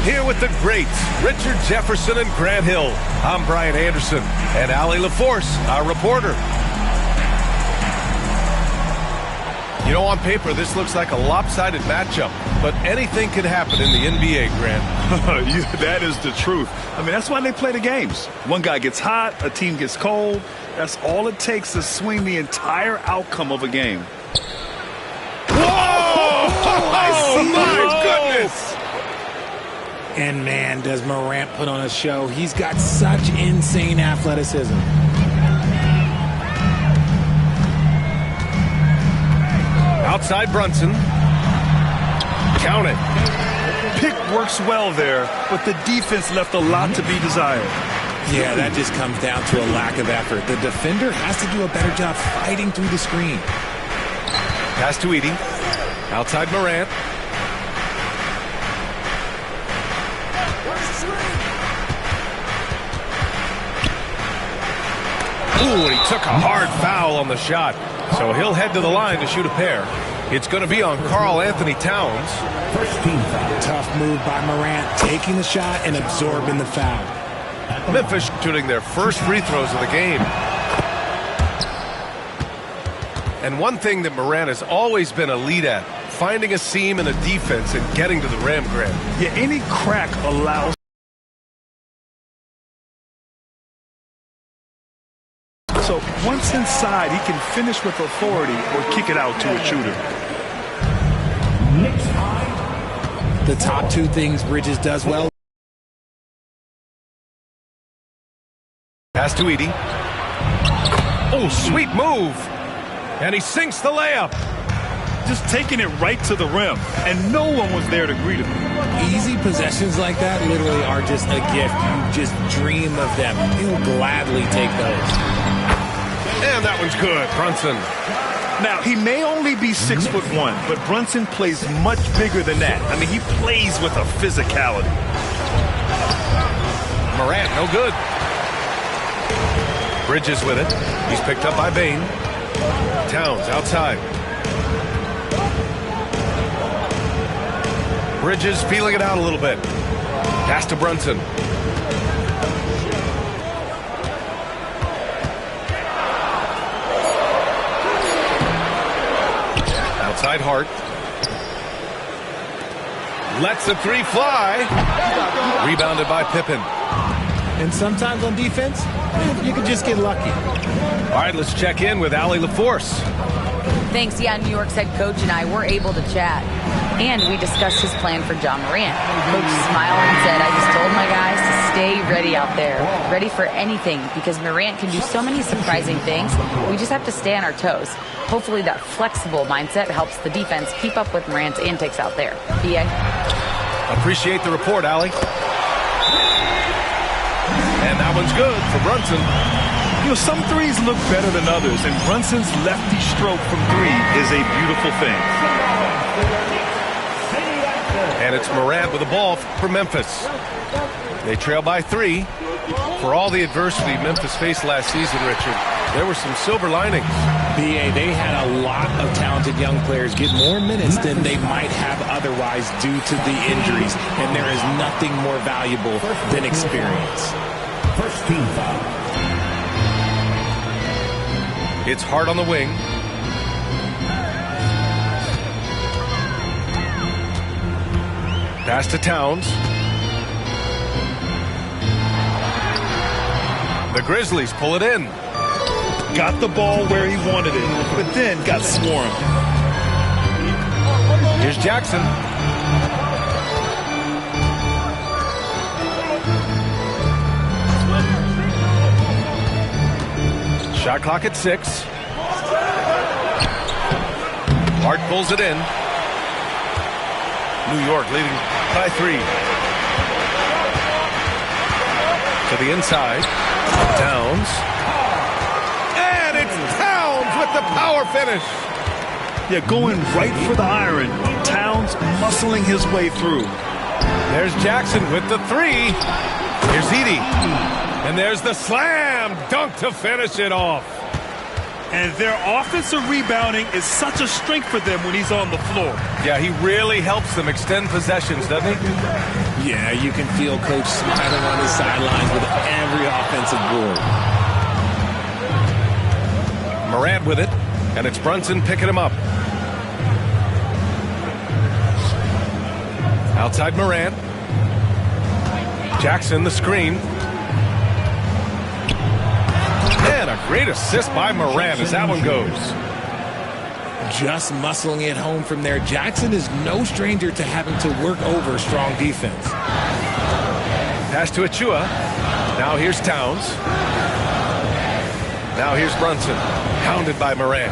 Here with the greats, Richard Jefferson and Grant Hill. I'm Brian Anderson, and Allie LaForce, our reporter. You know, on paper, this looks like a lopsided matchup, but anything can happen in the NBA, Grant. Yeah, that is the truth. I mean, that's why they play the games. One guy gets hot, a team gets cold. That's all it takes to swing the entire outcome of a game. Whoa! Oh, my goodness! And man, does Morant put on a show. He's got such insane athleticism. Outside Brunson. Count it. Pick works well there, but the defense left a lot to be desired. Yeah, that just comes down to a lack of effort. The defender has to do a better job fighting through the screen. Pass to Edey. Outside Morant. Ooh, and he took a hard foul on the shot. So he'll head to the line to shoot a pair. It's going to be on Karl Anthony Towns. First team foul. Tough move by Morant, taking the shot and absorbing the foul. Memphis shooting their first free throws of the game. And one thing that Morant has always been elite at, finding a seam in a defense and getting to the rim, Grant. Yeah, any crack allows. So once inside, he can finish with authority or kick it out to a shooter. The top two things Bridges does well. Pass to Edey. Oh, sweet move. And he sinks the layup. Just taking it right to the rim, and no one was there to greet him. Easy possessions like that literally are just a gift. You just dream of them. He'll gladly take those. And that one's good, Brunson. Now, he may only be 6'1", but Brunson plays much bigger than that. I mean, he plays with a physicality. Morant, no good. Bridges with it. He's picked up by Bane. Towns outside. Bridges feeling it out a little bit. Pass to Brunson. Outside Hart. Lets the three fly. Rebounded by Pippen. And sometimes on defense, you can just get lucky. All right, let's check in with Allie LaForce. Thanks. Yeah, New York's head coach and I were able to chat. And we discussed his plan for Ja Morant. Coach smiled and said, I just told my guys to stay ready out there. Ready for anything, because Morant can do so many surprising things. We just have to stay on our toes. Hopefully that flexible mindset helps the defense keep up with Morant's antics out there. B.A. Appreciate the report, Allie. And that one's good for Brunson. You know, some threes look better than others, and Brunson's lefty stroke from three is a beautiful thing. And it's Morant with the ball for Memphis. They trail by 3. For all the adversity Memphis faced last season, Richard, there were some silver linings. B.A., they had a lot of talented young players get more minutes than they might have otherwise due to the injuries, and there is nothing more valuable than experience. First team foul. It's Hart on the wing. Pass to Towns. The Grizzlies pull it in. Got the ball where he wanted it, but then got swarmed. Here's Jackson. Shot clock at 6. Hart pulls it in. New York leading by 3. To the inside. Towns. And it's Towns with the power finish. Yeah, going right for the iron. Towns muscling his way through. There's Jackson with the 3. Here's Edey. And there's the slam dunk to finish it off. And their offensive rebounding is such a strength for them when he's on the floor. Yeah, he really helps them extend possessions, doesn't he? Yeah, you can feel Coach smiling on his sidelines with every offensive board. Morant with it, and it's Brunson picking him up. Outside Morant. Jackson, the screen. And a great assist by Morant as that one goes. Just muscling it home from there. Jackson is no stranger to having to work over strong defense. Pass to Achua. Now here's Towns. Now here's Brunson. Pounded by Morant.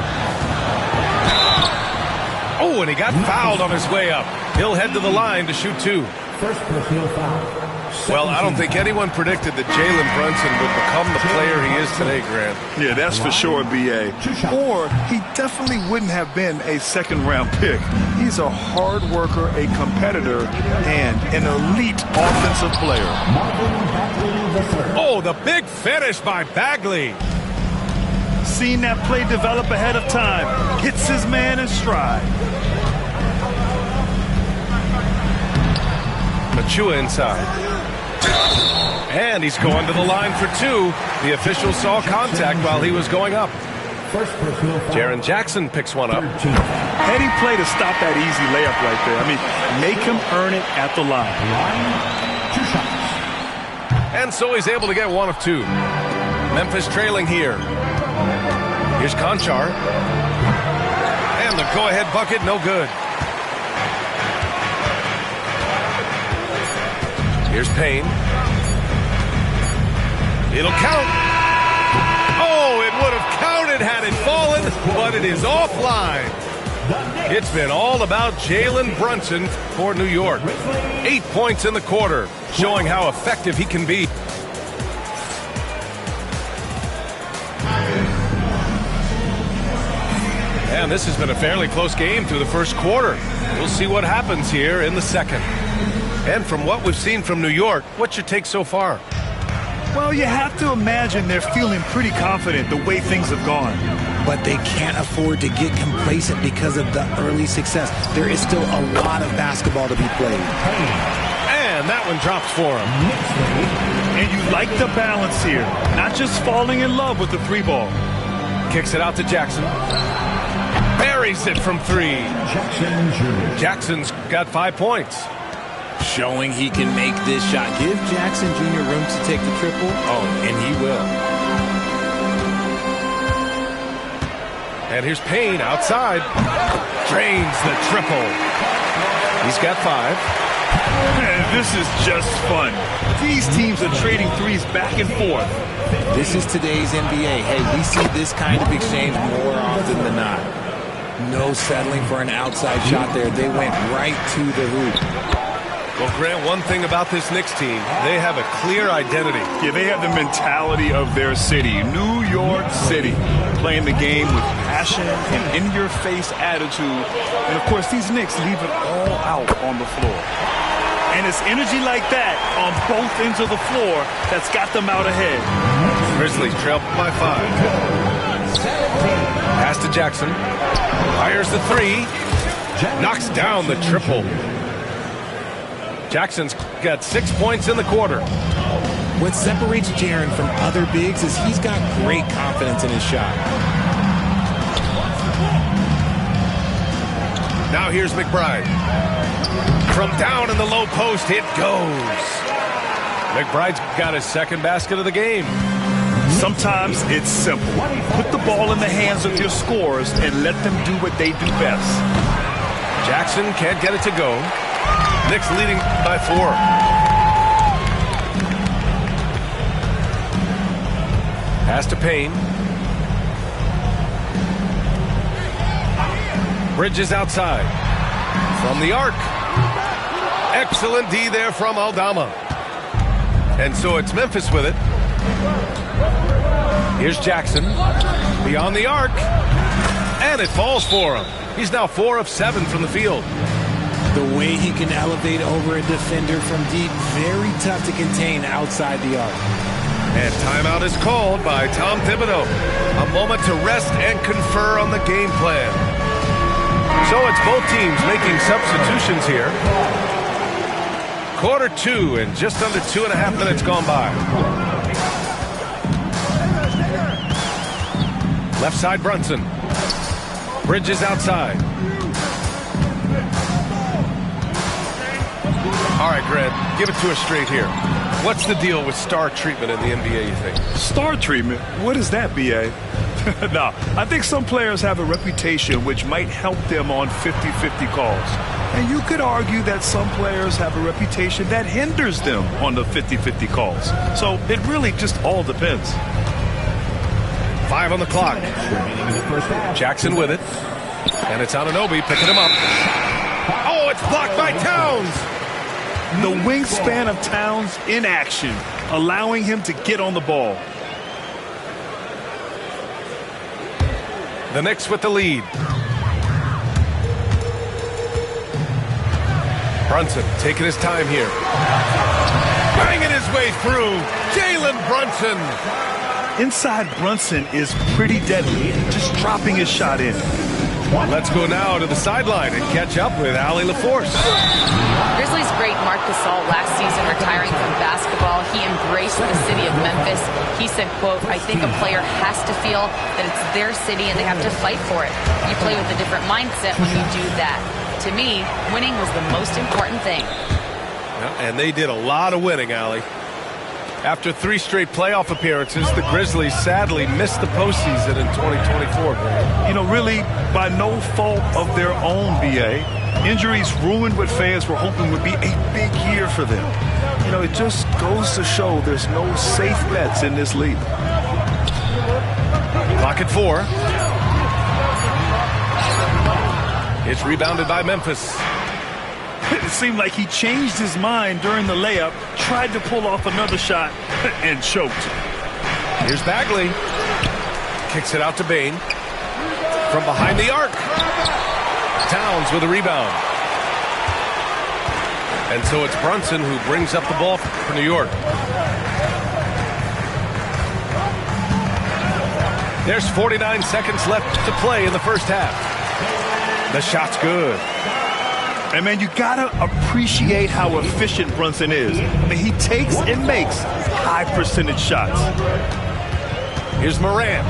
Oh, and he got fouled on his way up. He'll head to the line to shoot two. First personal foul. Well, I don't think anyone predicted that Jalen Brunson would become the player he is today, Grant. Yeah, that's for sure, B.A. Or he definitely wouldn't have been a second-round pick. He's a hard worker, a competitor, and an elite offensive player. Oh, the big finish by Bagley. Seen that play develop ahead of time. Hits his man in stride. Achua inside. And he's going to the line for two. The official saw contact while he was going up. Jaren Jackson picks one up. Heady play to stop that easy layup right there. I mean, make him earn it at the line. And so he's able to get one of two. Memphis trailing here. Here's Conchar. And the go-ahead bucket, no good. Here's Payne. It'll count. Oh, it would have counted had it fallen, but it is offline. It's been all about Jalen Brunson for New York. 8 points in the quarter, showing how effective he can be. And this has been a fairly close game through the first quarter. We'll see what happens here in the second. And from what we've seen from New York, what's your take so far? Well, you have to imagine they're feeling pretty confident the way things have gone. But they can't afford to get complacent because of the early success. There is still a lot of basketball to be played. And that one drops for him. And you like the balance here. Not just falling in love with the three ball. Kicks it out to Jackson. Buries it from three. Jackson's got 5 points. Showing he can make this shot. Give Jackson Jr. room to take the triple. Oh, and he will. And here's Payne outside. Drains the triple. He's got 5. Man, this is just fun. These teams are trading threes back and forth. This is today's NBA. Hey, we see this kind of exchange more often than not. No settling for an outside shot there. They went right to the hoop. Well, Grant, one thing about this Knicks team, they have a clear identity. Yeah, they have the mentality of their city, New York City, playing the game with passion and in-your-face attitude. And, of course, these Knicks leave it all out on the floor. And it's energy like that on both ends of the floor that's got them out ahead. Grizzlies trail by 5. Pass to Jackson. Fires the three. Knocks down the triple. Jackson's got 6 points in the quarter. What separates Jaren from other bigs is he's got great confidence in his shot. Now here's McBride. From down in the low post, it goes. McBride's got his second basket of the game. Sometimes it's simple. Put the ball in the hands of your scorers and let them do what they do best. Jackson can't get it to go. Knicks leading by 4. Pass to Payne. Bridges outside. From the arc. Excellent D there from Aldama. And so it's Memphis with it. Here's Jackson. Beyond the arc. And it falls for him. He's now 4 of 7 from the field. The way he can elevate over a defender from deep, very tough to contain outside the arc. And timeout is called by Tom Thibodeau. A moment to rest and confer on the game plan. So it's both teams making substitutions here. Quarter 2 and just under 2.5 minutes gone by. Left side Brunson. Bridges outside. All right, Grant, give it to us straight here. What's the deal with star treatment in the NBA, you think? Star treatment? What is that, B.A.? No, I think some players have a reputation which might help them on 50-50 calls. And you could argue that some players have a reputation that hinders them on the 50-50 calls. So it really just all depends. 5 on the clock. Jackson with it. And it's Anunoby picking him up. Oh, it's blocked by Towns. The wingspan of Towns in action, allowing him to get on the ball. The Knicks with the lead. Brunson taking his time here. Banging his way through. Jalen Brunson. Inside Brunson is pretty deadly, just dropping his shot in. Let's go now to the sideline and catch up with Allie LaForce. Grizzlies great Marc Gasol last season retiring from basketball. He embraced the city of Memphis. He said, quote, I think a player has to feel that it's their city and they have to fight for it. You play with a different mindset when you do that. To me, winning was the most important thing. And they did a lot of winning, Allie. After 3 straight playoff appearances, the Grizzlies sadly missed the postseason in 2024. You know, really by no fault of their own, B.A. Injuries ruined what fans were hoping would be a big year for them. You know, it just goes to show there's no safe bets in this league. Clock at 4. It's rebounded by Memphis. It seemed like he changed his mind during the layup, tried to pull off another shot, and choked. Here's Bagley. Kicks it out to Bane. From behind the arc. Towns with a rebound. And so it's Brunson who brings up the ball for New York. There's 49 seconds left to play in the first half. The shot's good. And, man, you got to appreciate how efficient Brunson is. I mean, he takes and makes high-percentage shots. Here's Morant.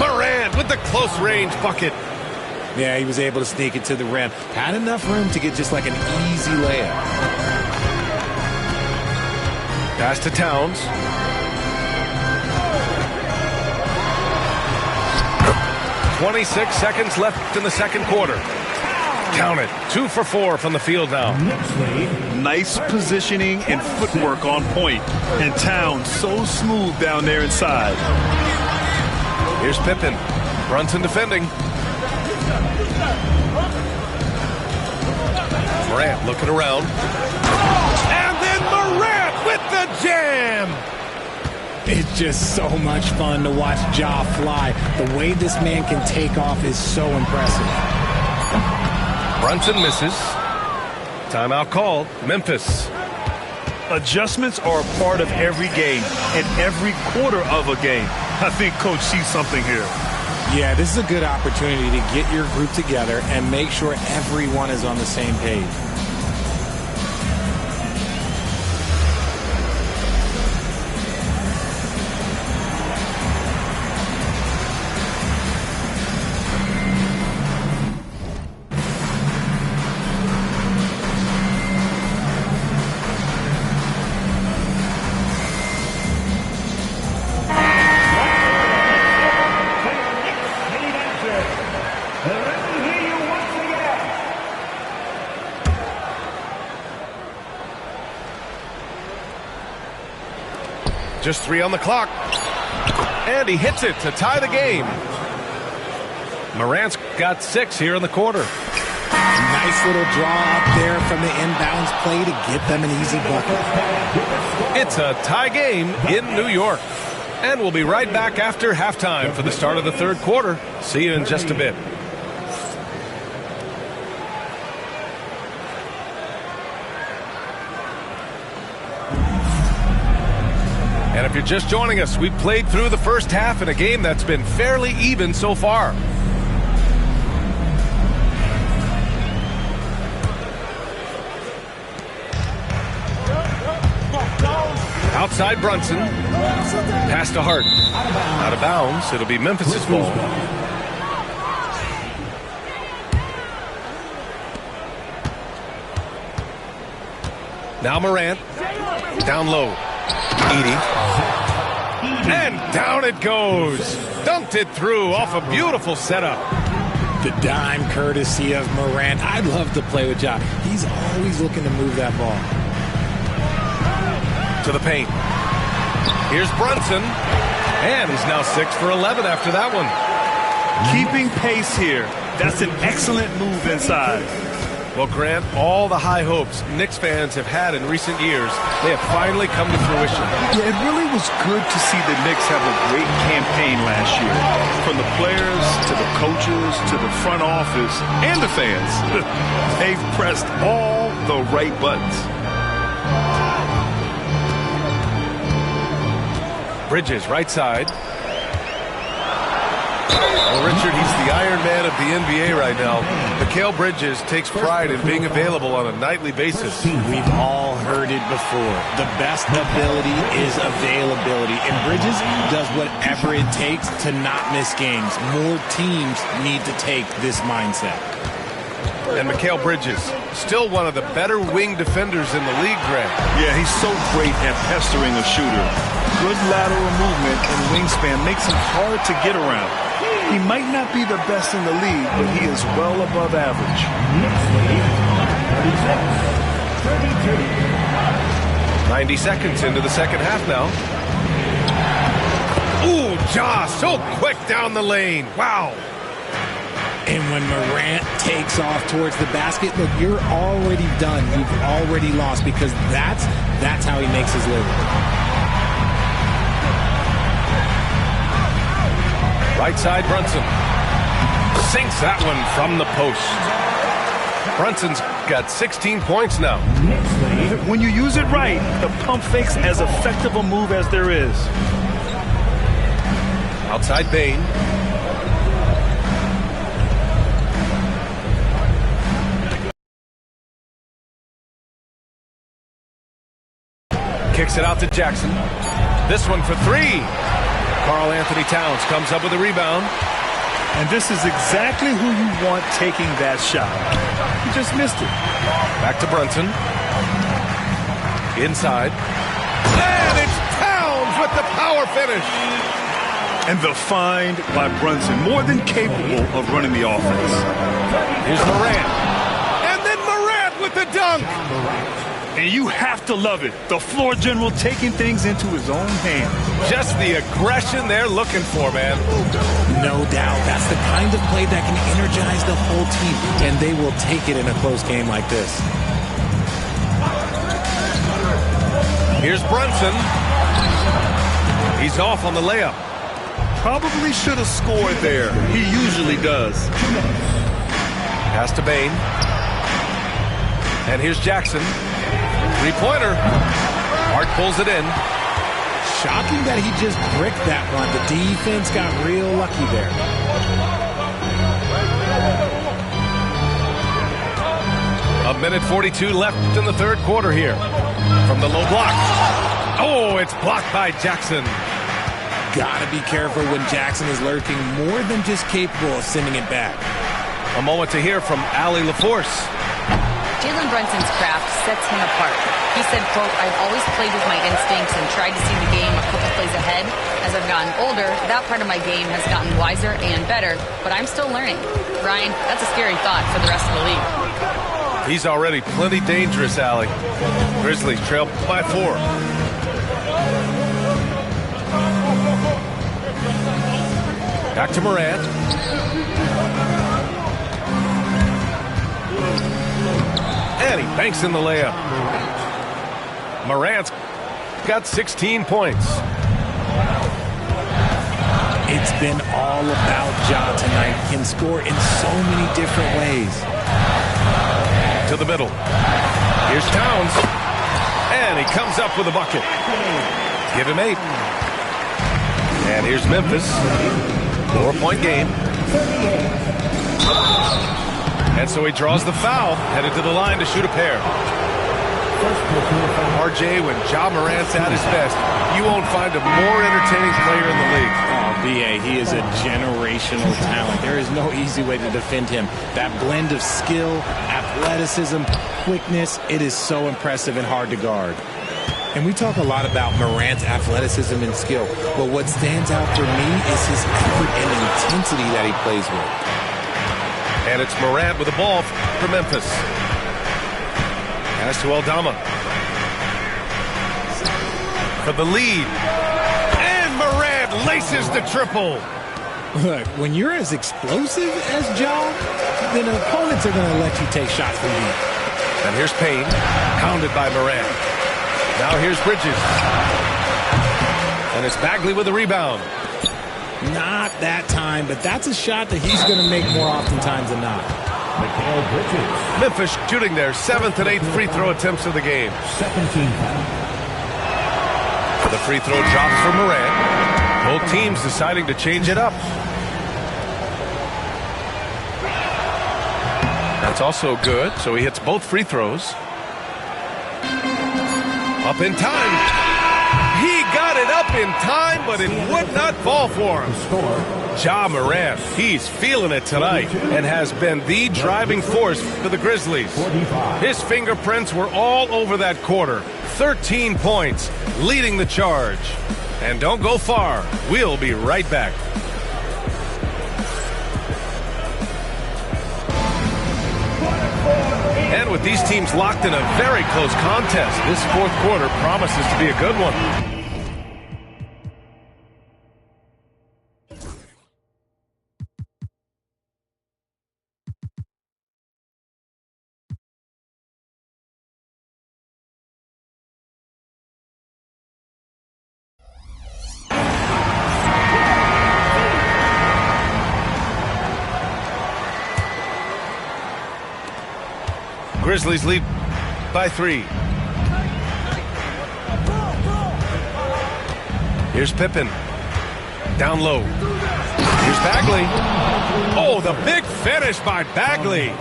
Morant with the close-range bucket. Yeah, he was able to sneak it to the rim. Had enough room to get just like an easy layup. Pass to Towns. "26 seconds left in the second quarter. Count it. 2 for 4 from the field now. Nice positioning and footwork on point. And Towns so smooth down there inside. Here's Pippen. Brunson defending. Morant looking around. And then Morant with the jam. It's just so much fun to watch Ja fly. The way this man can take off is so impressive. Brunson misses. Timeout called. Memphis. Adjustments are a part of every game and every quarter of a game. I think Coach sees something here. Yeah, this is a good opportunity to get your group together and make sure everyone is on the same page. Just 3 on the clock. And he hits it to tie the game. Morant's got 6 here in the quarter. Nice little draw up there from the inbounds play to get them an easy bucket. It's a tie game in New York. And we'll be right back after halftime for the start of the third quarter. See you in just a bit. And if you're just joining us, we've played through the first half in a game that's been fairly even so far. Outside Brunson. Pass to Hart. Out of bounds. It'll be Memphis' ball. Now Morant. Down low. Edey. And down it goes. Dunked it through off a beautiful setup. The dime courtesy of Morant. I'd love to play with Ja. He's always looking to move that ball. To the paint. Here's Brunson. And he's now 6 for 11 after that one. Keeping pace here. That's an excellent move inside. Well, Grant, all the high hopes Knicks fans have had in recent years, they have finally come to fruition. Yeah, it really was good to see the Knicks have a great campaign last year. From the players to the coaches to the front office and the fans. They've pressed all the right buttons. Bridges, right side. Well, Richard, he's the Iron Man of the NBA right now. Mikal Bridges takes pride in being available on a nightly basis. We've all heard it before. The best ability is availability. And Bridges does whatever it takes to not miss games. More teams need to take this mindset. And Mikal Bridges, still one of the better wing defenders in the league, Grant. Yeah, he's so great at pestering a shooter. Good lateral movement and wingspan makes him hard to get around. He might not be the best in the league, but he is well above average. 90 seconds into the second half now. Ooh, Ja, so quick down the lane. Wow. And when Morant takes off towards the basket, look, you're already done. You've already lost because that's how he makes his living. Right side, Brunson. Sinks that one from the post. Brunson's got 16 points now. When you use it right, the pump fake's as effective a move as there is. Outside Bane. Kicks it out to Jackson. This one for three. Karl Anthony Towns comes up with a rebound. And this is exactly who you want taking that shot. He just missed it. Back to Brunson. Inside. And it's Towns with the power finish. And the find by Brunson, more than capable of running the offense. Here's Morant. And then Morant with the dunk. And you have to love it. The floor general taking things into his own hands. Just the aggression they're looking for, man. No doubt. That's the kind of play that can energize the whole team, and they will take it in a close game like this. Here's Brunson. He's off on the layup. Probably should have scored there. He usually does. Pass to Bane. And here's Jackson. Three-pointer. Hart pulls it in. Shocking that he just bricked that one. The defense got real lucky there. A minute 42 left in the third quarter here. From the low block. Oh, it's blocked by Jackson. Gotta be careful when Jackson is lurking, more than just capable of sending it back. A moment to hear from Allie LaForce. Jalen Brunson's craft sets him apart. He said, quote, I've always played with my instincts and tried to see the game a couple plays ahead. As I've gotten older, that part of my game has gotten wiser and better, but I'm still learning. Ryan, that's a scary thought for the rest of the league. He's already plenty dangerous, Allie. Grizzlies trail by 4. Back to Morant. And he banks in the layup. Morant's got 16 points. It's been all about Ja tonight. Can score in so many different ways. To the middle. Here's Towns. And he comes up with a bucket. Give him 8. And here's Memphis. 4-point game. And so he draws the foul, headed to the line to shoot a pair. RJ, when Ja Morant's at his best, you won't find a more entertaining player in the league. Oh, B.A., he is a generational talent. There is no easy way to defend him. That blend of skill, athleticism, quickness, it is so impressive and hard to guard. And we talk a lot about Morant's athleticism and skill, but what stands out for me is his effort and intensity that he plays with. And it's Morant with the ball for Memphis. Pass to Aldama. For the lead. And Morant laces the triple. Look, when you're as explosive as Ja, then opponents are going to let you take shots from you. And here's Payne, pounded by Morant. Now here's Bridges. And it's Bagley with the rebound. Not that time, but that's a shot that he's going to make more oftentimes than not. Memphis shooting their 7th and 8th free throw attempts of the game. 17 foul. The free throw drops for Morant. Both teams deciding to change it up. That's also good, so he hits both free throws. Up in time. He got it up in time, but it would not fall for him. Ja Morant, he's feeling it tonight and has been the driving force for the Grizzlies. His fingerprints were all over that quarter. 13 points, leading the charge. And don't go far. We'll be right back. And with these teams locked in a very close contest, this fourth quarter promises to be a good one. Grizzlies lead by 3. Here's Pippen. Down low. Here's Bagley. Oh, the big finish by Bagley.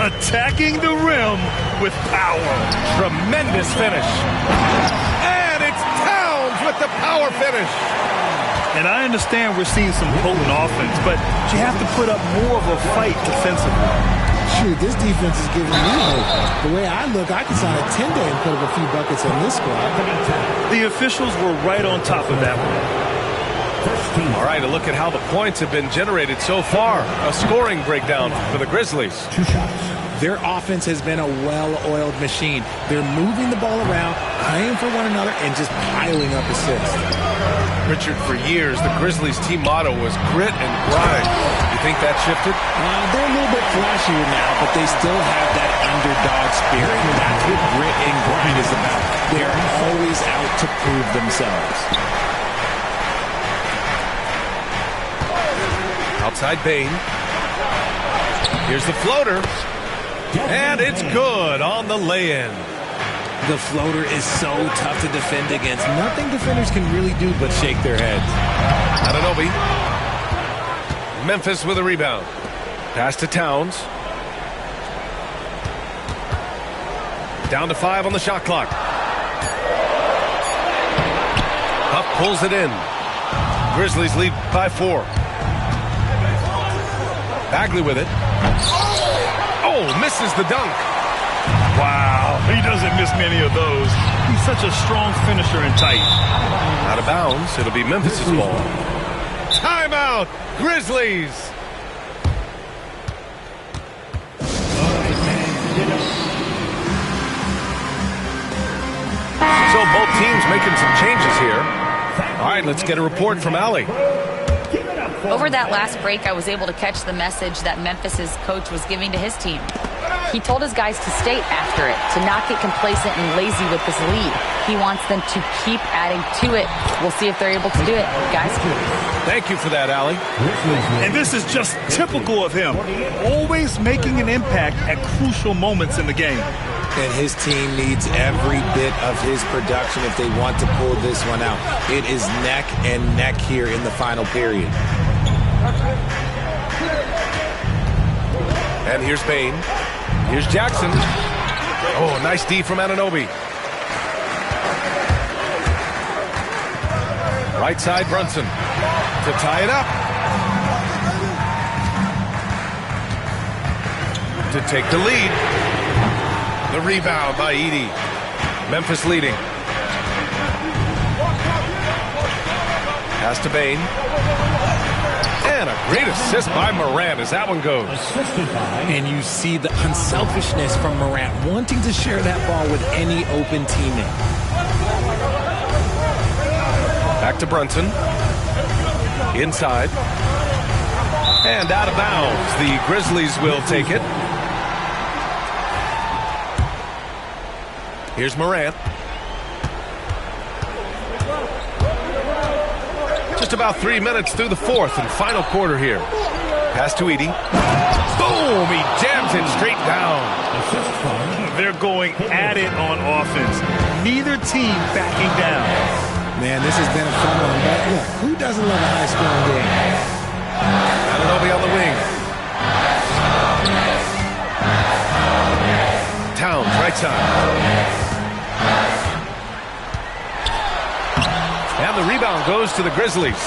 Attacking the rim with power. Tremendous finish. And it's Towns with the power finish. And I understand we're seeing some potent offense, but you have to put up more of a fight defensively. Shoot, this defense is giving me hope. The way I look, I can sign a 10-day and put up a few buckets in this squad. The officials were right on top of that one. All right, a look at how the points have been generated so far. A scoring breakdown for the Grizzlies. 2 shots. Their offense has been a well-oiled machine. They're moving the ball around, playing for one another, and just piling up assists. Richard, for years, the Grizzlies team motto was grit and grind. You think that shifted? They're a little bit flashier now, but they still have that underdog spirit. That's what grit and grind is about. They're always out to prove themselves. Outside Bane. Here's the floater. And it's good on the lay-in. The floater is so tough to defend against. Nothing defenders can really do but shake their heads. Anunoby. Memphis with a rebound. Pass to Towns. Down to 5 on the shot clock. Huff pulls it in. Grizzlies lead by 4. Bagley with it. Oh, misses the dunk. Wow, he doesn't miss many of those. He's such a strong finisher and tight. Out of bounds. It'll be Memphis's ball. Timeout, Grizzlies. So both teams making some changes here. All right, let's get a report from Allie. Over that last break, I was able to catch the message that Memphis's coach was giving to his team. He told his guys to stay after it, to not get complacent and lazy with this lead. He wants them to keep adding to it. We'll see if they're able to do it, guys. Thank you for that, Allie. And this is just typical of him. Always making an impact at crucial moments in the game. And his team needs every bit of his production if they want to pull this one out. It is neck and neck here in the final period. And here's Bain. Here's Jackson. Oh, nice D from Anunoby. Right side, Brunson to tie it up. To take the lead. The rebound by Edey. Memphis leading. Pass to Bain. And a great assist by Morant as that one goes. And you see the unselfishness from Morant wanting to share that ball with any open teammate. Back to Brunson. Inside. And out of bounds. The Grizzlies will take it. Here's Morant. Just about 3 minutes through the fourth and final quarter here. Pass to Edey. Boom! He jams it straight down. They're going at it on offense. Neither team backing down. Man, this has been a fun one. But look, who doesn't love a high-scoring game? Anunoby on the wing. Towns, right side. And the rebound goes to the Grizzlies.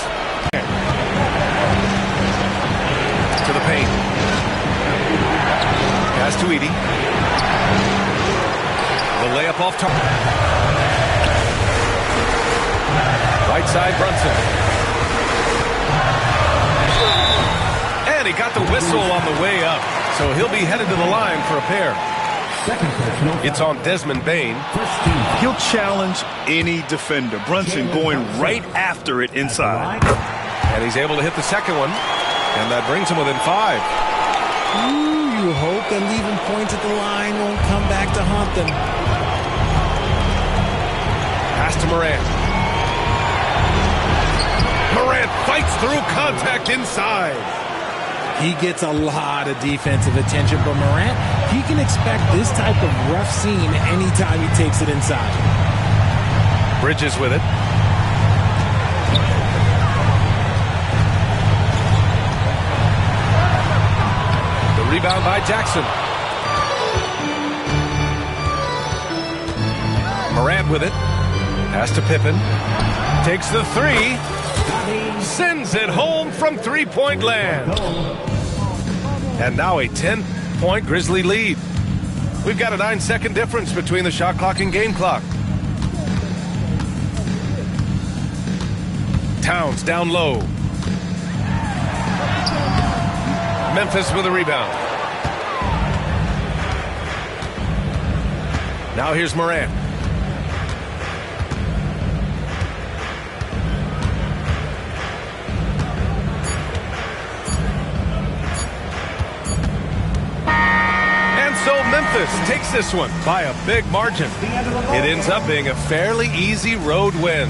To the paint. Pass to Edey. The layup off top. Right side, Brunson. And he got the whistle on the way up. So he'll be headed to the line for a pair. It's on Desmond Bain. He'll challenge any defender. Brunson going right after it inside. And he's able to hit the second one. And that brings him within 5. Ooh, you hope that leaving points at the line won't come back to haunt them. Pass to Morant. Morant fights through contact inside. He gets a lot of defensive attention, but Morant, he can expect this type of rough scene anytime he takes it inside. Bridges with it. The rebound by Jackson. Morant with it. Pass to Pippen. Takes the three. Sends it home from three-point land. And now a 10-point Grizzly lead. We've got a 9-second difference between the shot clock and game clock. Towns down low. Memphis with a rebound. Now here's Morant. So Memphis takes this one by a big margin. It ends up being a fairly easy road win.